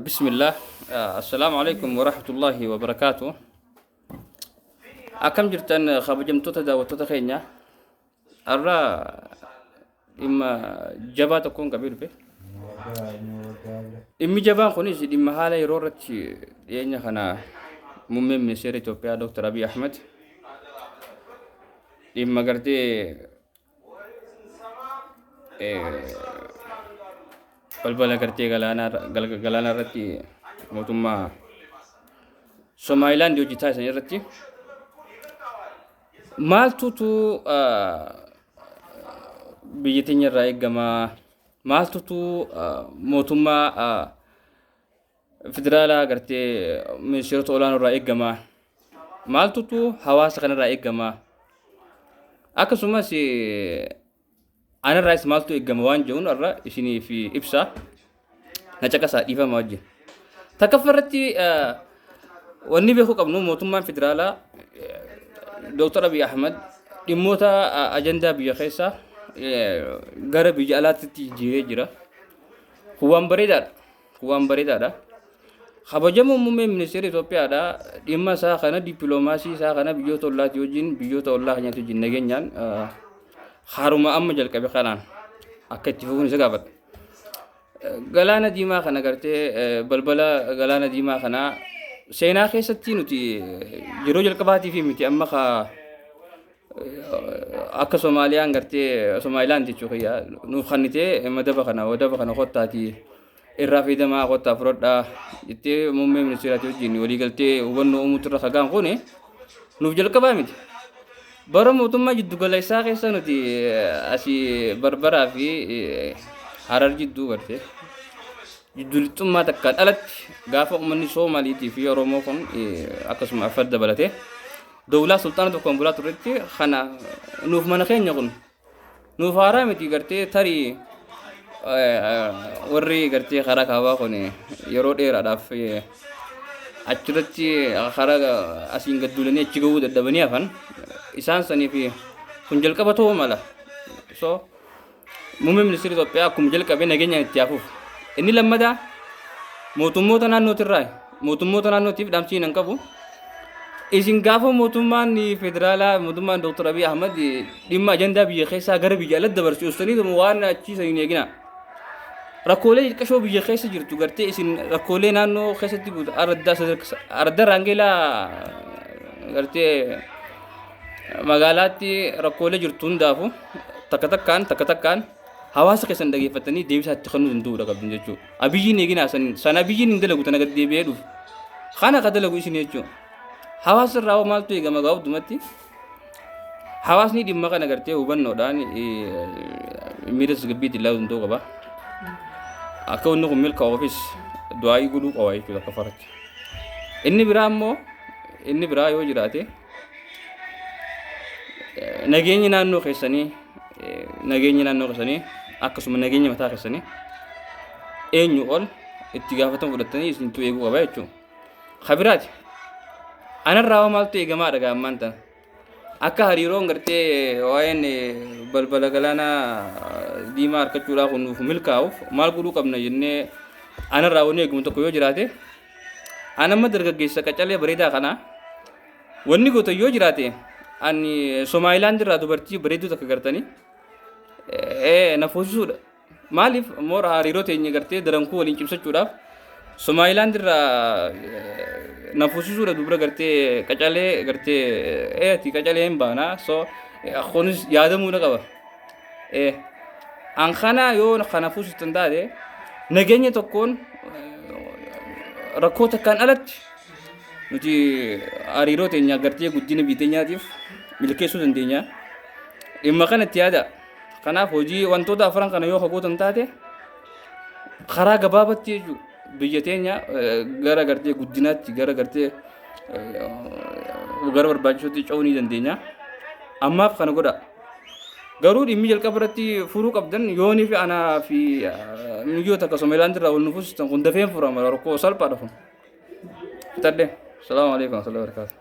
بسم الله. السلام عليكم ورحمة الله وبركاته. أكم جرتان خبجم توتا دا وتوتا خينيا أرى إما جبا تكون كبير به إمي جبا خونيس إما حالا يرورت ينيا خنا ممم من سيرة توبيا دكتور أبي أحمد إما قرتي بلبلا قرتي غلانا رتي موتما سومايلاند يوجي تايسن يرتي maaltu biyya teenya irraa eegama maaltu mootummaa federaalaa gartee ministeerota olaanoo irraa eegama maaltu hawaasa kana irraa eegama akkasumas ana irraas maaltu eegama waan jedhuun irra isinii fi ibsa na caqasaa dhiifama wajjin takaffarratti wanni beekuu qabnu mootummaan federaalaa دكتور أبي أحمد دموتا أجندة بيخيسا غرب بيجالات تيجي جرا هوام بريدة دا خبجمو مم من سيرة توبيا دا دما سا خنا دبلوماسي سا خنا بيوت الله تيوجين بيوت الله هنيا تيجين نجنيان خاروما أم جل كبي خلان أكتفون سكابت غلانا ديما خنا كرتة بلبلا غلانا ديما خنا سينا خيستي نتي جرو جل كباتي في متي أما خا أكا سوماليان غرتي سوماليان تيجوكيا نوخانيتي مدبا خنا خوتاتي الرافيدا ما خوتا فرودا يتي ممم من سيراتي جيني ولي قلتي ونو متر خغان خوني نوف جل كبامتي برا موتما جدو غلايسا خيسا نتي أسي بربرا في حرار جدو غرتي جدولتم ما تكاد ألت غافة أمني سومالي تي في روموكم أقسم أفرد بلته دولة سلطانة تكون بلا ترتي خنا نوف مناخين يقول نوف هرامتي قرتي تري وري قرتي خراك هوا خوني يرود إيرا داف أشرتي خراك أسين قدولني تجود الدبنيا فن إنسان سني في كنجل كبتو مالا so مهم من السيرة توبيا كنجل كبي نجينا نتيافوف إني لما دا موتومو تنانو تراي موتومو تنانو تيف دامشي ننكبو إذن غافو موتومان ني فدرالا موتومان دكتور أبي أحمد ديما أجندا بيخيسا غربي جالد دبرسي أستني دموان أشي سينيجنا ركولي كشو بيخيسا جرتو غرتي إذن ركولي نانو خيسا تيبود أردا رانجيلا غرتي مغالاتي ركولي جرتون دافو تكتكان hawaasa keessan dhageeffatanii deebisaa itti kennuu danda'u qabdan jechuudha. Abiyyiin eegina sana abiyyiin hin dalagu tana gad deebi'ee dhufu. Kana ka dalagu isin jechuudha. Hawaasa irraa maaltu eegama gaafumatti hawaasni dhimma kana gartee hubannoodhaan miiras gabbiitti ilaaluu danda'u qaba. Akka wanni kun milkaa'uufis du'aa godhuu qaba jechuudha akka faratti. Inni biraa yoo jiraate nageenyi naannoo keessanii akkasuma nageenya mataa keessanii eenyu ol itti gaafatamu fudhatanii isintu eeguu qaba jechuudha. Khabiraati anarraa maaltu eegamaa dhagaa ammaan tana akka hariiroon gartee waa'een balbala galaanaa diimaa harkachuudhaaf nuuf milkaa'uuf maal godhuu qabna jennee anarraa wanni eegamu tokko yoo jiraate anamma dargaggeessa qacalee bareedaa kana wanni gootan yoo jiraate ani Somaliland irraa dubartii bareedduu takka gartanii nafoosisuudha. Maaliif moora hariiroo teenya gartee darankuu waliin cimsachuudhaaf Somaliland irraa nafoosisuudha dubara gartee qacalee gartee ati qacalee hin baana so kunis yaadamuu qaba. An kana yoo kana fuusitan taate nageenya tokkoon rakkoo takkaan alatti nuti hariiroo teenya gartee guddina biyya teenyaatiif milkeessuu dandeenya. Dhimma kanatti yaada. Kanaaf hojii wantoota afran kana yoo hogootan taate karaa gabaabatti jechuudha. Biyya teenya gara gartee guddinaatti gara gartee gara barbaachisuutti ce'uu ni dandeenya. Ammaaf kana godha. Garuu dhimmi jalqaba irratti furuu qabdan yoonii fi anaa fi mijoota akka Somaliland irraa wal nufusitan kun dafeen furama rakkoo salphaadha kun. Tadde. Assalamu alaikum warahmatullahi wabarakatuh.